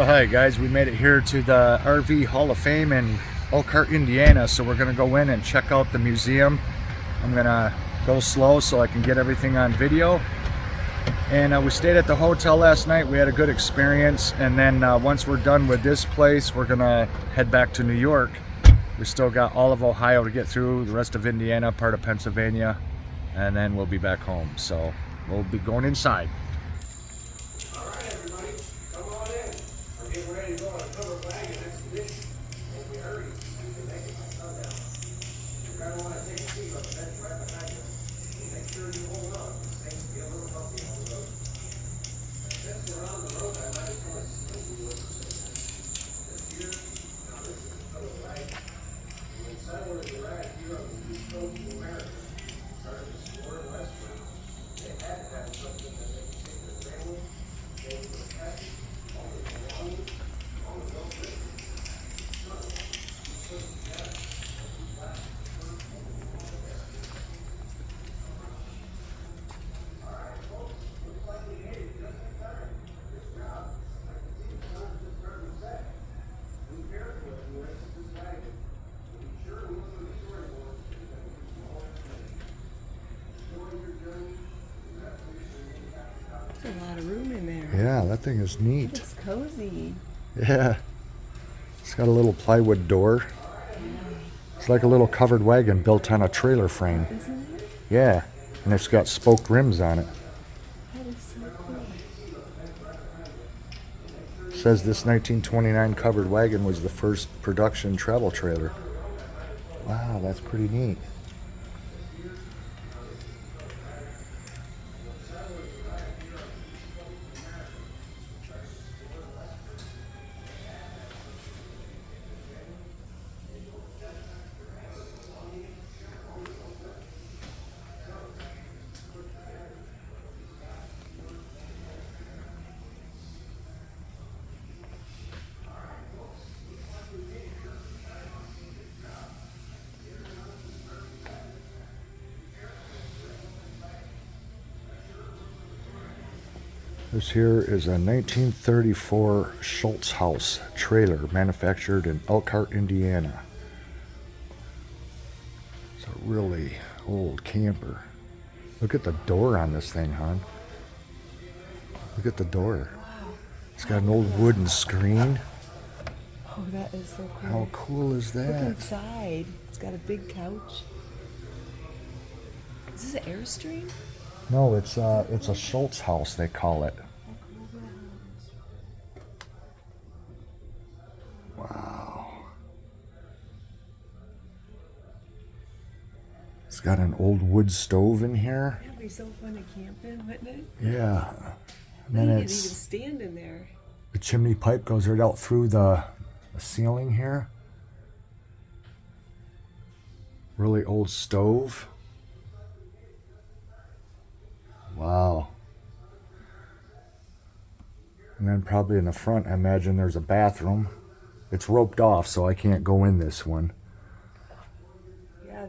Well, hi guys, we made it here to the RV Hall of Fame in Elkhart, Indiana. So we're gonna go in and check out the museum. I'm gonna go slow so I can get everything on video. And we stayed at the hotel last night. We had a good experience. And then once we're done with this place, we're gonna head back to New York. We still got all of Ohio to get through, the rest of Indiana, part of Pennsylvania, and then we'll be back home. So we'll be going inside. Getting ready to go on a covered wagon expedition. If we hurry, we can make it by sundown. You're going to want to take a seat on the bench right behind you. Make sure you hold on. These things can be a little bumpy on the road. Since we're on the road, I might as well explain to you what this is. This here, now this is a covered wagon. When settlers arrived here on the east coast of America, started exploring westward, they had to have something that they could take their family, they were happy. There's a lot of room in there. Yeah, that thing is neat. It's cozy. Yeah. It's got a little plywood door. It's like a little covered wagon built on a trailer frame. Isn't it? Yeah. And it's got spoked rims on it. That is so cool. It says this 1929 covered wagon was the first production travel trailer. Wow, that's pretty neat. This here is a 1934 Schultz House trailer manufactured in Elkhart, Indiana. It's a really old camper. Look at the door on this thing, hon. Look at the door. Wow. It's got an old wooden screen. Oh, that is so cool. How cool is Look that? inside. It's got a big couch. Is this an Airstream? No, it's a Schultz House, they call it. Wow. It's got an old wood stove in here. That'd be so fun to camp in, wouldn't it? Yeah. And You then could even it's stand in there. the chimney pipe goes right out through the ceiling here. Really old stove. Wow. And then probably in the front, I imagine there's a bathroom. It's roped off, so I can't go in this one. Yeah.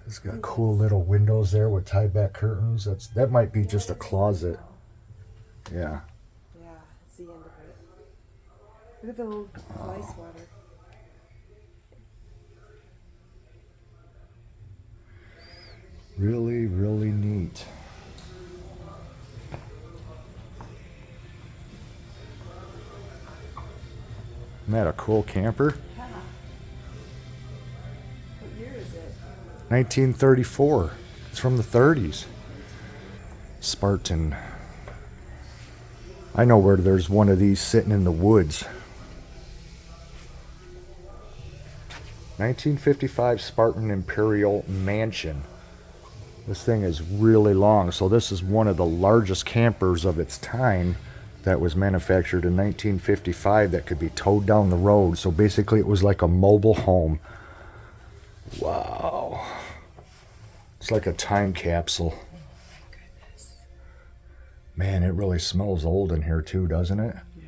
It's got cool little windows there with tied back curtains. That might be just a closet. Yeah. Yeah, it's the end of it. Look at the little ice water. Really, really neat. Isn't that a cool camper? Yeah. What year is it? 1934. It's from the 30s. Spartan. I know where there's one of these sitting in the woods. 1955 Spartan Imperial Mansion. This thing is really long, so this is one of the largest campers of its time that was manufactured in 1955 that could be towed down the road. So basically it was like a mobile home. Wow. It's like a time capsule. Goodness. Man, it really smells old in here too, doesn't it? Yeah.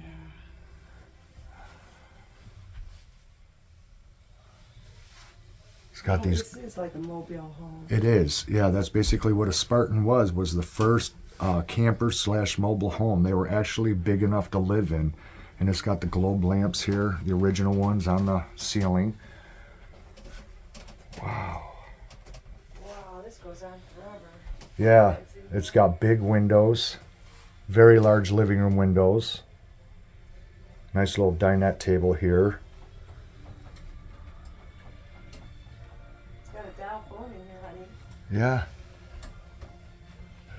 It's got these. This is like a mobile home. It is. Yeah, that's basically what a Spartan was the first camper slash mobile home. They were actually big enough to live in. And it's got the globe lamps here, the original ones on the ceiling. Wow. Wow, this goes on forever. Yeah, it's got big windows, very large living room windows. Nice little dinette table here. It's got a Dow phone in here, honey. Yeah.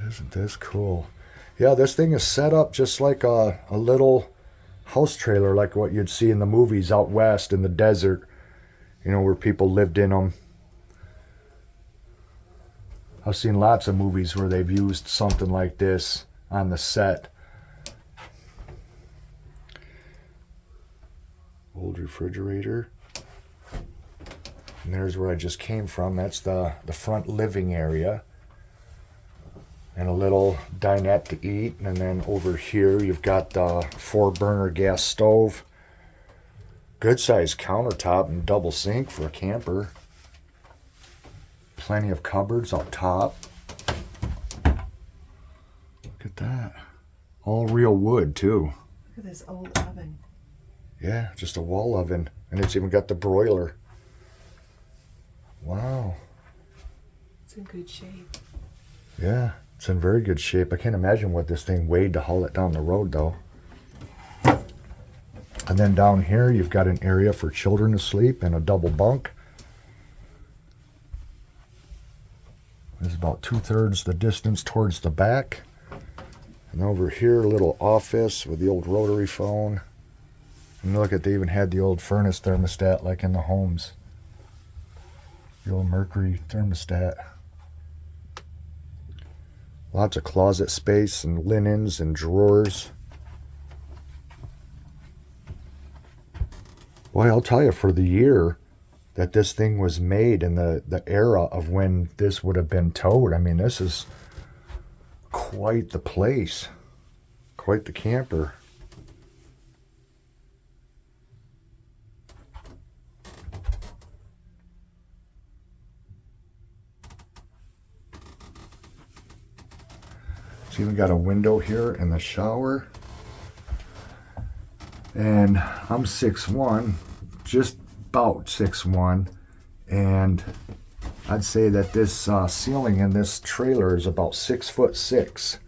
Isn't this cool? Yeah, this thing is set up just like a little house trailer, like what you'd see in the movies out west in the desert, you know, where people lived in them. I've seen lots of movies where they've used something like this on the set. Old refrigerator. And there's where I just came from. That's the front living area. And a little dinette to eat. And then over here you've got the 4-burner gas stove. Good sized countertop and double sink for a camper. Plenty of cupboards up top. Look at that. All real wood too. Look at this old oven. Yeah, just a wall oven. And it's even got the broiler. Wow. It's in good shape. Yeah, it's in very good shape. I can't imagine what this thing weighed to haul it down the road though. And then down here you've got an area for children to sleep and a double bunk. There's about 2/3 the distance towards the back. And over here, a little office with the old rotary phone. And look at, they even had the old furnace thermostat like in the homes. The old Mercury thermostat. Lots of closet space and linens and drawers. Boy, I'll tell you, for the year that this thing was made in the era of when this would have been towed, I mean, this is quite the place. Quite the camper. It's even got a window here in the shower. And I'm 6'1", just about 6'1", and I'd say that this ceiling in this trailer is about 6'6".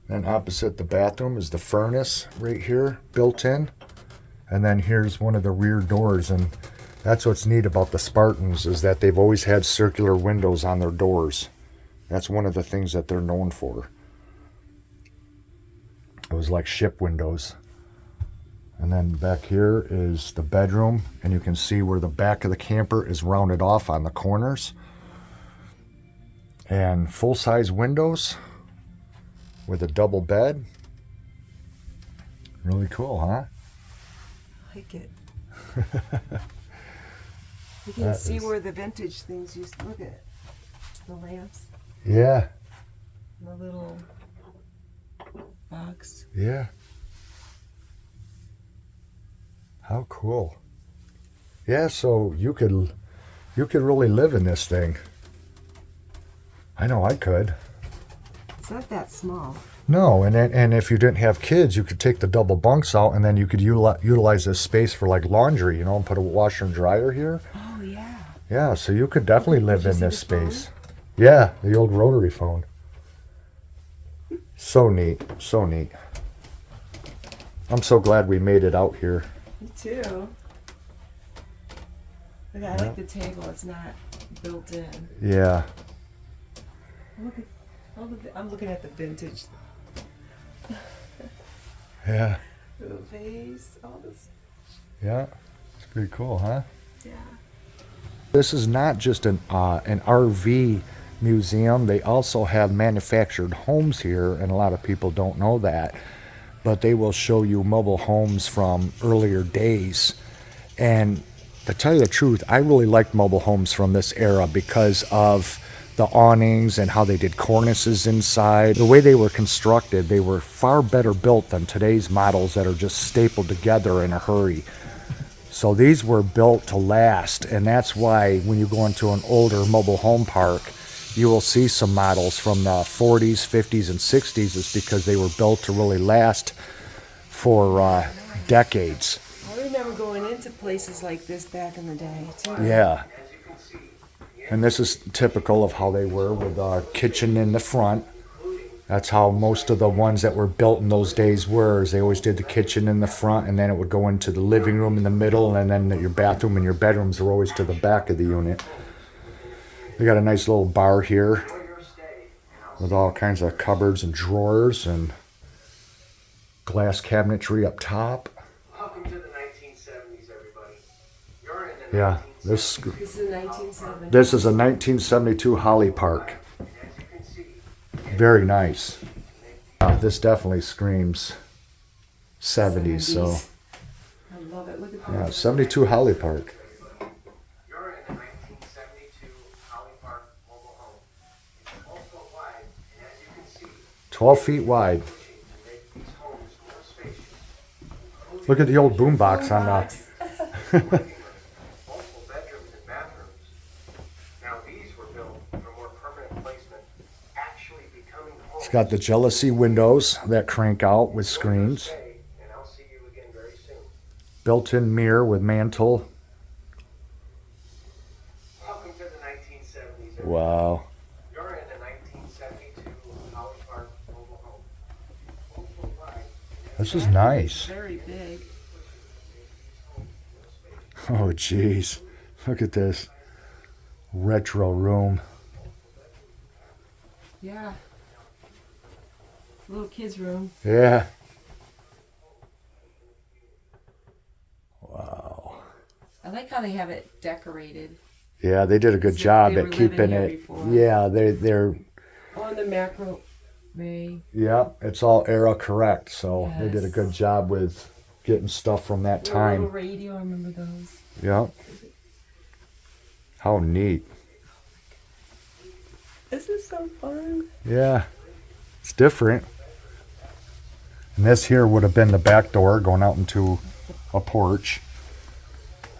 Then opposite the bathroom is the furnace right here, built in. And then here's one of the rear doors, and that's what's neat about the Spartans, is that they've always had circular windows on their doors. That's one of the things that they're known for. It was like ship windows. And then back here is the bedroom, and you can see where the back of the camper is rounded off on the corners. And full-size windows with a double bed. Really cool, huh? I like it. You can see where the vintage things used to look at. The lamps. Yeah. The little box. Yeah. How cool. Yeah, so you could really live in this thing. I know I could. It's not that small. No, and if you didn't have kids, you could take the double bunks out, and then you could utilize this space for like laundry, you know, and put a washer and dryer here. Oh, yeah. Yeah, so you could definitely live Did you in see this the phone? space. Yeah, the old rotary phone. So neat, so neat. I'm so glad we made it out here. Me too. Look, I like the table. It's not built in. Yeah. I'm looking at the vintage. Yeah. The vase, all this. Yeah. It's pretty cool, huh? Yeah. This is not just an RV museum. They also have manufactured homes here, and a lot of people don't know that. But they will show you mobile homes from earlier days. And to tell you the truth, I really liked mobile homes from this era because of the awnings and how they did cornices inside. The way they were constructed, they were far better built than today's models that are just stapled together in a hurry. So these were built to last, and that's why when you go into an older mobile home park, you will see some models from the 40s, 50s, and 60s is because they were built to really last for decades. I remember going into places like this back in the day, too. Yeah. And this is typical of how they were with a kitchen in the front. That's how most of the ones that were built in those days were. Is they always did the kitchen in the front, and then it would go into the living room in the middle, and then your bathroom and your bedrooms were always to the back of the unit. They got a nice little bar here with all kinds of cupboards and drawers and glass cabinetry up top. Welcome to the 1970s, everybody. You're in the Yeah, This is 1970. this is a 1972 Holly Park. Very nice. This definitely screams 70s. So I love it. Look at yeah, this. 72 Holly Park. You're in the 1972 Holly Park mobile home. It's 12 foot wide, and as you can see, 12 feet wide. to make these homes more spacious. Look at the old boombox on Multiple bedrooms and bathrooms. Now these were built for more permanent placement, actually becoming homes. It's got the jealousy windows that crank out with screens. And I'll see you again very soon. Built-in mirror with mantle. Welcome to the 1970s. Wow. You're in the 1972 Holly Park mobile home. 12 foot wide. This is nice. Very big. Oh, jeez. Look at this. Retro room. Yeah. Little kids' room. Yeah. Wow. I like how they have it decorated. Yeah, they did a good As if job they at were keeping living here it. before. Yeah, they're On the macro way. yeah, it's all era correct. So they did a Yes. good job with getting stuff from that Little time. radio, I remember those. Yeah. How neat. This is so fun. Yeah. It's different. And this here would have been the back door going out into a porch.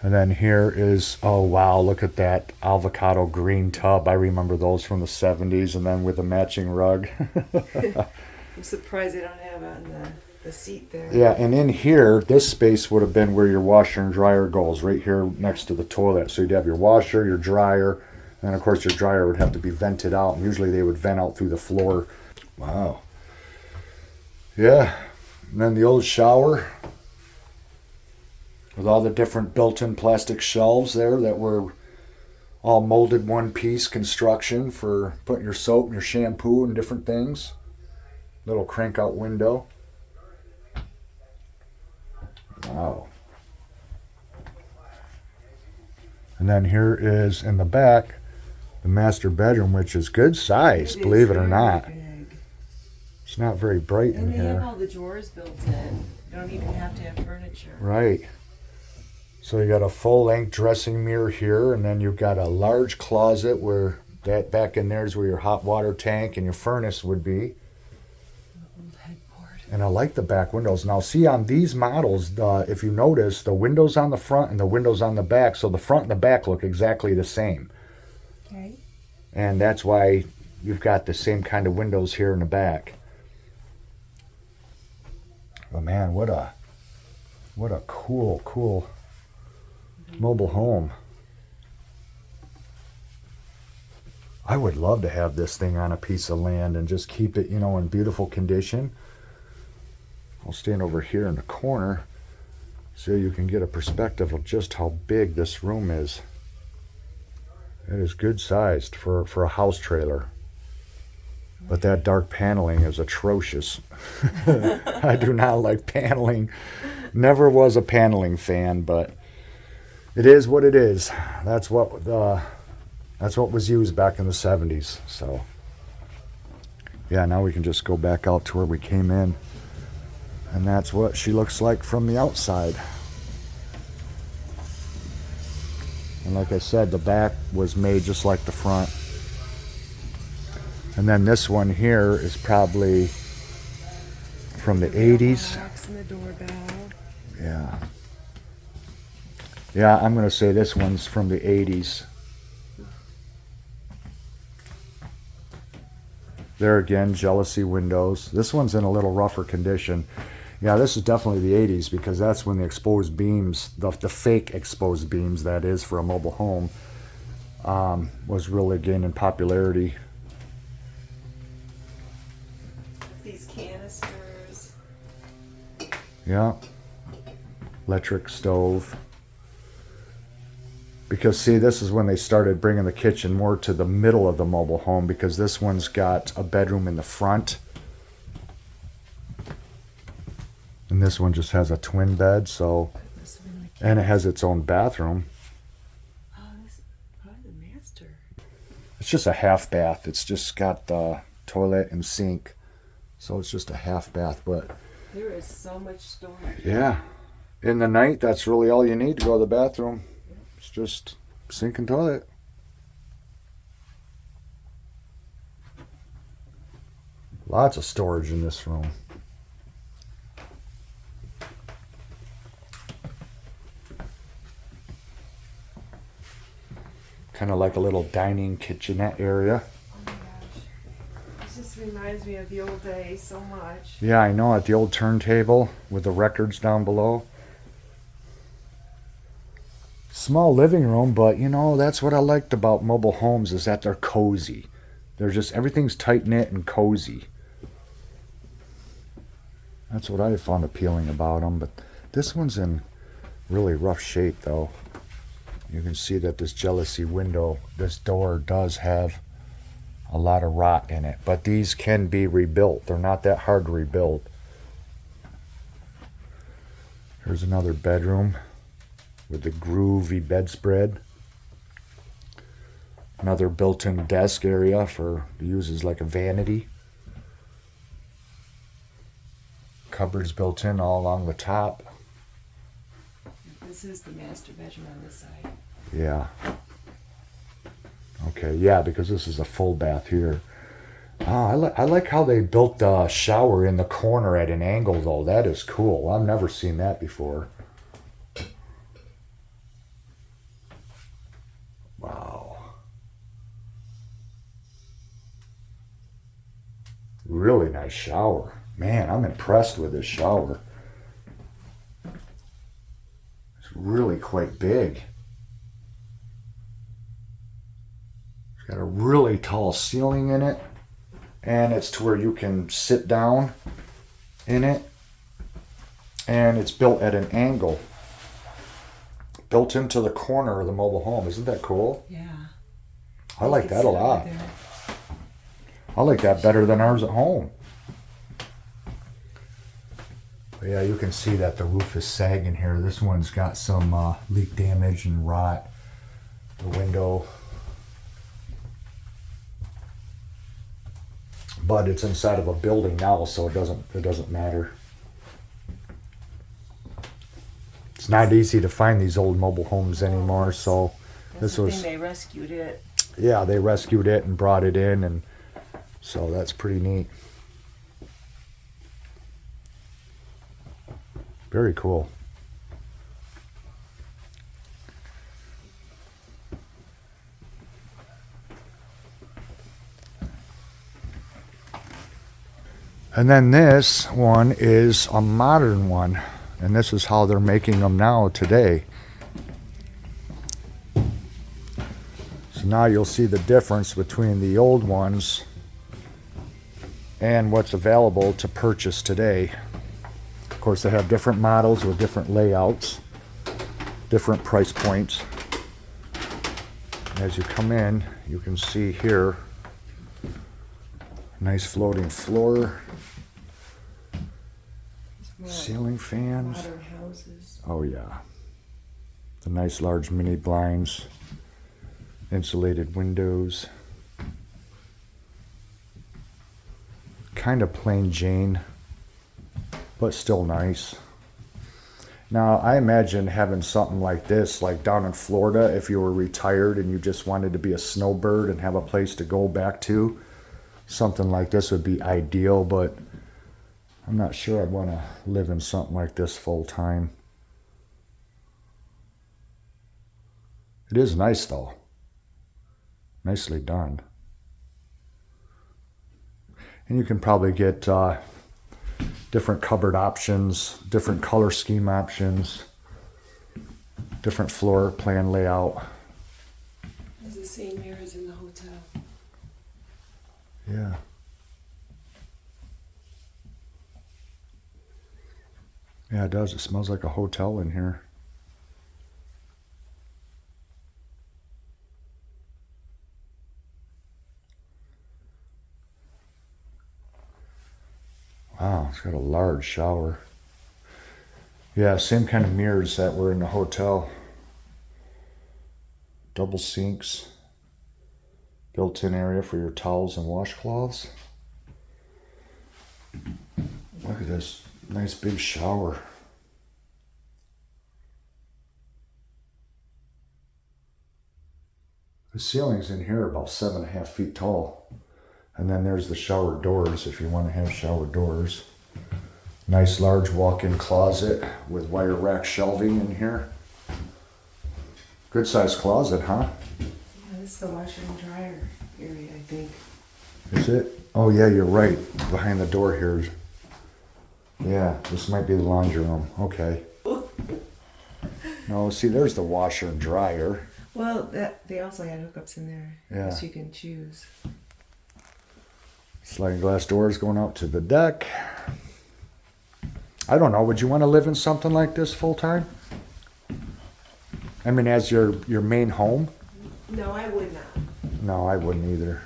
And then here is, oh wow, look at that avocado green tub. I remember those from the 70s, and then with a matching rug. I'm surprised they don't have it on the seat there. Yeah, and in here, this space would have been where your washer and dryer goes, right here next to the toilet. So you'd have your washer, your dryer, and of course your dryer would have to be vented out. And usually they would vent out through the floor. Wow. Yeah, and then the old shower with all the different built-in plastic shelves there that were all molded one-piece construction for putting your soap and your shampoo and different things. Little crank-out window. Wow. And then here is in the back the master bedroom, which is good size, believe it or not. Big. It's not very bright in And they have here. all the drawers built in. You don't even have to have furniture. Right. So you got a full-length dressing mirror here, and then you've got a large closet where that back in there is where your hot water tank and your furnace would be. Old headboard. And I like the back windows. Now, see on these models, if you notice, the windows on the front and the windows on the back, so the front and the back look exactly the same. Okay. And that's why you've got the same kind of windows here in the back. But man, what a cool mobile home. I would love to have this thing on a piece of land and just keep it, in beautiful condition. I'll stand over here in the corner so you can get a perspective of just how big this room is. It is good sized for a house trailer. But that dark paneling is atrocious. I do not like paneling. Never was a paneling fan, but it is what it is. That's what was used back in the 70s. So yeah, now we can just go back out to where we came in. And that's what she looks like from the outside. And like I said, the back was made just like the front. And then this one here is probably from the 80s. Box and the doorbell. Yeah. Yeah, I'm going to say this one's from the 80s. There again, jealousy windows. This one's in a little rougher condition. Yeah, this is definitely the 80s because that's when the exposed beams, the fake exposed beams, that is, for a mobile home, was really gaining popularity. These canisters. Yeah. Electric stove. Because see, this is when they started bringing the kitchen more to the middle of the mobile home, because this one's got a bedroom in the front. And this one just has a twin bed, so, and it has its own bathroom. Oh, this is probably the master. It's just a half bath. It's just got the toilet and sink. So it's just a half bath, but There is so much storage. yeah. In the night, that's really all you need to go to the bathroom. It's just sink and toilet. Lots of storage in this room. Kind of like a little dining kitchenette area. Oh my gosh. This just reminds me of the old days so much. Yeah, I know, at the old turntable with the records down below. Small living room, but you know, that's what I liked about mobile homes, is that they're cozy. They're just, everything's tight knit and cozy. That's what I found appealing about them, but this one's in really rough shape though. You can see that this jealousy window, this door does have a lot of rot in it, but these can be rebuilt. They're not that hard to rebuild. Here's another bedroom with the groovy bedspread. Another built-in desk area for use as like a vanity. Cupboards built in all along the top. This is the master bedroom on this side. Yeah. Okay, yeah, because this is a full bath here. Oh, I like how they built the shower in the corner at an angle though. That is cool. I've never seen that before. Wow. Really nice shower. Man, I'm impressed with this shower. It's really quite big. It's got a really tall ceiling in it, and it's to where you can sit down in it, and it's built at an angle, built into the corner of the mobile home. Isn't that cool? Yeah. I like that a lot. I like that better than ours at home. But yeah, you can see that the roof is sagging here. This one's got some leak damage and rot. The window. But it's inside of a building now, so it doesn't matter. It's not easy to find these old mobile homes anymore, so That's the thing, they rescued it. Yeah, they rescued it and brought it in, and so that's pretty neat. Very cool. And then this one is a modern one, and this is how they're making them now today. So now you'll see the difference between the old ones and what's available to purchase today. Of course, they have different models with different layouts, different price points. As you come in, you can see here, nice floating floor, ceiling fans. Modern houses. Oh yeah. The nice large mini blinds, insulated windows. Kind of plain Jane, but still nice. Now, I imagine having something like this, like down in Florida, if you were retired and you just wanted to be a snowbird and have a place to go back to, something like this would be ideal, but I'm not sure I'd want to live in something like this full time. It is nice though. Nicely done. And you can probably get different cupboard options, different color scheme options, different floor plan layout. It's the same here as in the hotel. Yeah. Yeah, it does. It smells like a hotel in here. Wow, it's got a large shower. Yeah, same kind of mirrors that were in the hotel. Double sinks. Built-in area for your towels and washcloths. Look at this nice big shower. The ceilings in here are about 7.5 feet tall. And then there's the shower doors if you want to have shower doors. Nice large walk-in closet with wire rack shelving in here. Good sized closet, huh? Yeah, this is the washer and dryer area, I think. Is it? Oh yeah, you're right. Behind the door here. Yeah, this might be the laundry room. Okay. No, see, there's the washer and dryer. Well, they also had hookups in there. Yeah. So you can choose. Sliding glass doors going out to the deck. I don't know. Would you want to live in something like this full time? I mean, as your main home? No, I would not. No, I wouldn't either.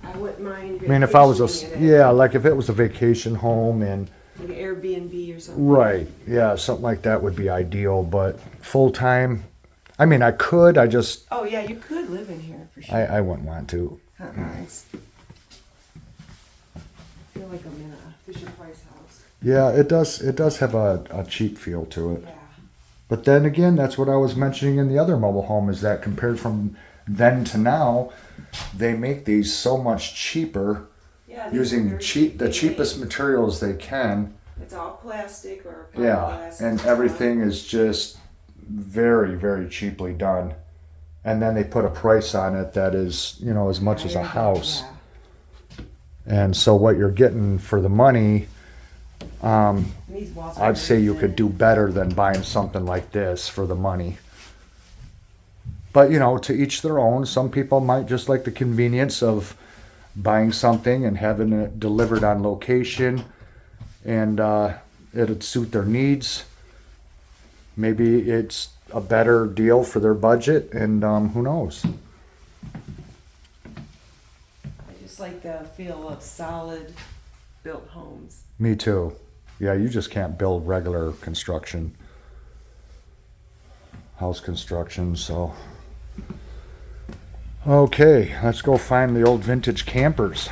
I wouldn't mind. I mean, if I was vacationing in it, yeah, like if it was a vacation home and like an Airbnb or something. right, yeah, something like that would be ideal. But full time, I mean, I could. I just Oh yeah, you could live in here for sure. I wouldn't want to. It's, I feel like I'm in a Fisher Price house. Yeah, it does. It does have a cheap feel to it. Yeah. But then again, that's what I was mentioning in the other mobile home is that compared from then to now, they make these so much cheaper Yeah. these are using very the cheap. cheapest materials they can. It's all plastic or Yeah, fiberglass and stuff. everything is just very, very cheaply done. And then they put a price on it that is, you know, as much as a house. Yeah. And so what you're getting for the money, And these walls are I'd say very you thin. could do better than buying something like this for the money. But, you know, to each their own. Some people might just like the convenience of buying something and having it delivered on location, and it'd suit their needs. Maybe it's a better deal for their budget, and who knows? I just like the feel of solid built homes. Me too. Yeah, you just can't build regular construction, house construction, so. Okay, let's go find the old vintage campers.